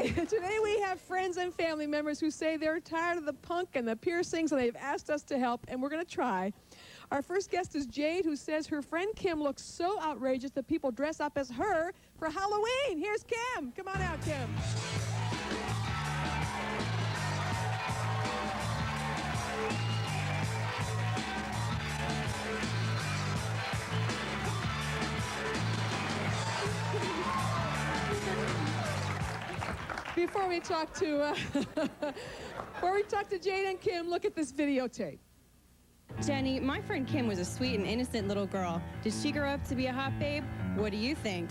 Today we have friends and family members who say they're tired of the punk and the piercings, and they've asked us to help, and we're going to try. Our first guest is Jade, who says her friend Kim looks so outrageous that people dress up as her for Halloween. Here's Kim. Come on out, Kim. Before we talk to Jade and Kim, look at this videotape. Jenny, my friend Kim was a sweet and innocent little girl. Did she grow up to be a hot babe? What do you think?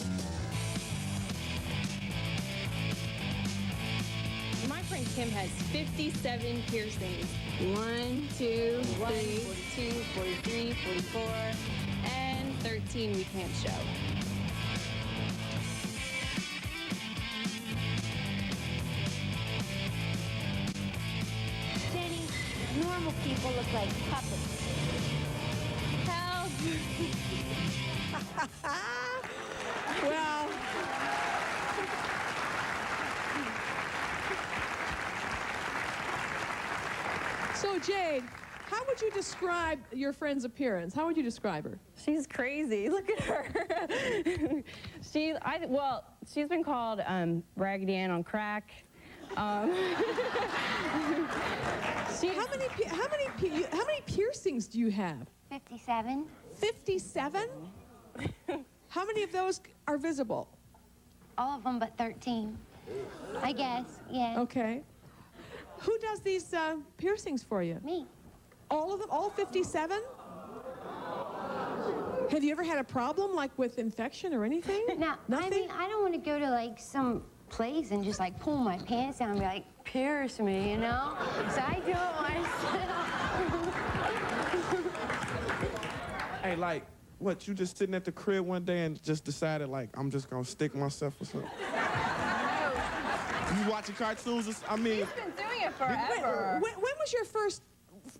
My friend Kim has 57 piercings. 1, 2, 3, 42, 43, 44, and 13 we can't show. Jenny, normal people look like puppets. Help! Well, so Jade, how would you describe your friend's appearance? How would you describe her? She's crazy. Look at her. She's been called Raggedy Ann on crack. How many piercings do you have? 57. 57? How many of those are visible? All of them but 13. I guess, yeah. Okay. Who does these piercings for you? Me. All of them? All 57? Have you ever had a problem, like with infection or anything? Now, Nothing? I mean, I don't want to go to like some place and just like pull my pants down and be like, pierce me, you know? So I do it myself. Hey, like, what, you just sitting at the crib one day and just decided, like, I'm just gonna stick myself or something? You watching cartoons? I mean... She's been doing it forever. When was your first,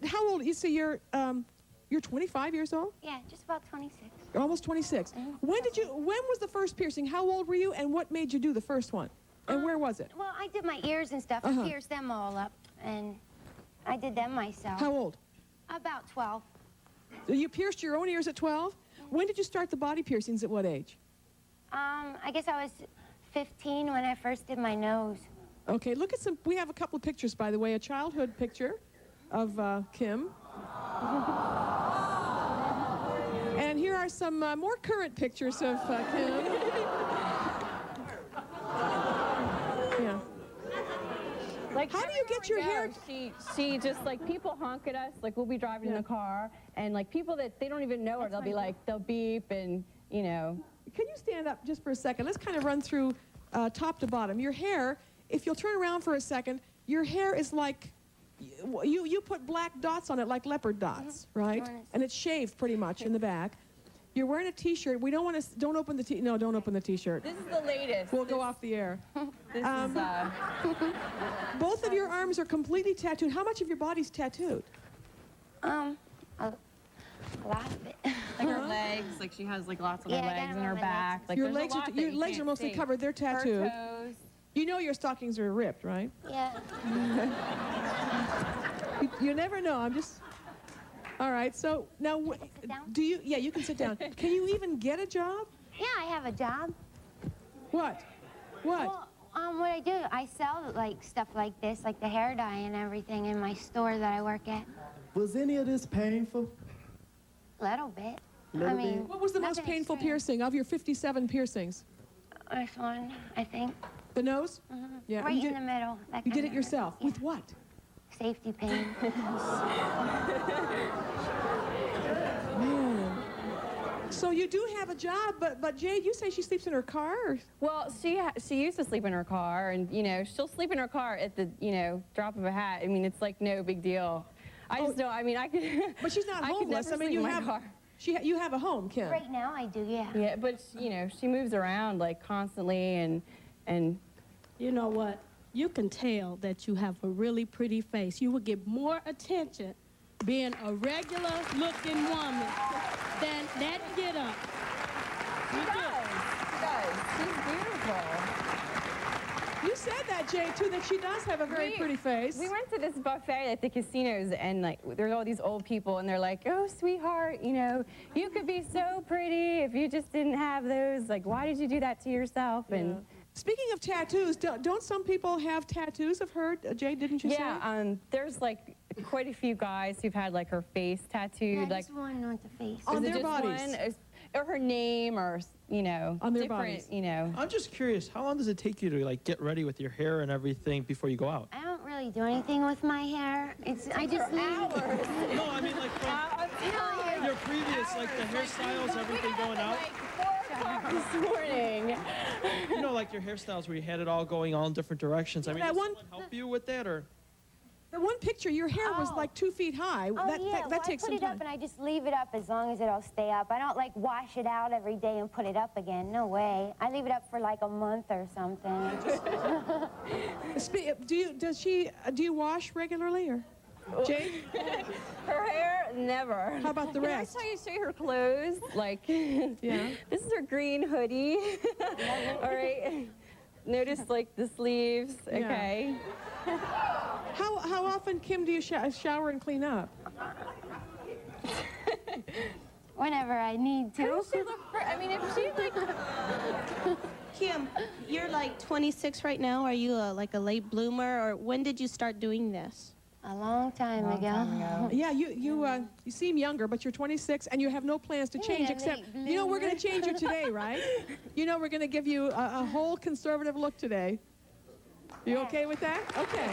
how old, you say you're 25 years old? Yeah, just about 26. Almost 26. When was the first piercing? How old were you, and what made you do the first one? And where was it? Well, I did my ears and stuff. I pierced them all up, and I did them myself. How old? About 12. You pierced your own ears at 12? When did you start the body piercings, at what age? I guess I was 15 when I first did my nose. Okay, look at we have a couple of pictures, by the way, a childhood picture of Kim. And here are some more current pictures of Kim. Yeah. Like, how do you get your hair? She just, like, people honk at us, like, we'll be driving in a car, and, like, people that they don't even know her, they'll be like, they'll beep, and, you know. Can you stand up just for a second? Let's kind of run through top to bottom. Your hair, if you'll turn around for a second, your hair is like, you put black dots on it like leopard dots, right? And it's shaved pretty much in the back. You're wearing a T-shirt. We don't want to, don't open the T-shirt. No, don't open the T-shirt. This is the latest. We'll go off the air. This is, Both of your arms are completely tattooed. How much of your body's tattooed? A lot of it. like her legs, like she has like lots of her Yeah, I got legs them and her on my back. Like Your there's legs a lot are that your you legs are can't mostly see. covered. They're tattooed. Her toes. You know your stockings are ripped, right? Yeah. You never know. I'm just. All right. So now, sit down? do you? Yeah, you can sit down. Can you even get a job? Yeah, I have a job. What? What? Well, what I do, I sell like stuff like this, like the hair dye and everything in my store that I work at. Was any of this painful? Little bit. Little I mean, What was the most nothing painful extreme. piercing of your 57 piercings? This one, I think. The nose? Yeah. Right you in did, the middle. That you did kinda it yourself. hurts. Yeah. With what? Safety pin. Man. So you do have a job, but Jade, you say she sleeps in her car? Or? Well, she used to sleep in her car, and you know she'll sleep in her car at the drop of a hat. I mean, it's like no big deal. I just don't. I mean, I could. But she's not I could homeless. never I mean, sleep you in my have car. you have a home, Kim. Right now I do, yeah. Yeah, but she moves around like constantly, and You know what? You can tell that you have a really pretty face. You will get more attention being a regular-looking woman than that get-up. she does. She's beautiful. You said that, Jay, too, that she does have a very pretty face. We went to this buffet at the casinos, and like there's all these old people, and they're like, "Oh, sweetheart, you know, you could be so pretty if you just didn't have those. Like, why did you do that to yourself?" And Speaking of tattoos, don't some people have tattoos of her? Jay, didn't you say? yeah, there's like quite a few guys who've had like her face tattooed, Yeah, like just one on the face. On is it their just bodies. one? Or her name, or you know, On their different, bodies. you know. I'm just curious, how long does it take you to like get ready with your hair and everything before you go out? I don't really do anything with my hair. I just leave Hours. No, I mean like from your previous, like the hairstyles, everything going out. This morning. You know, like your hairstyles where you had it all going all in different directions. I mean, That does one- someone help you with that, or? The one picture, your hair was Oh. like 2 feet high. Oh, that yeah, that takes I some put it time. up and I just leave it up as long as it'll stay up. I don't like wash it out every day and put it up again. No way. I leave it up for like a month or something. Do you wash regularly, or Jay? Her hair, never. How about the Can rest? I show you her clothes? Like, Yeah. this is her green hoodie. All right. Notice like the sleeves. Yeah. Okay. How often, Kim, do you shower and clean up? Whenever I need to. I mean, if she like. Kim, you're like 26 right now. Are you like a late bloomer, or when did you start doing this? A long time ago. Yeah, you seem younger, but you're 26 and you have no plans to change, Yeah, except late you know we're going bloomer. to change you today, right? You know we're going to give you a whole conservative look today. You okay with that? Okay.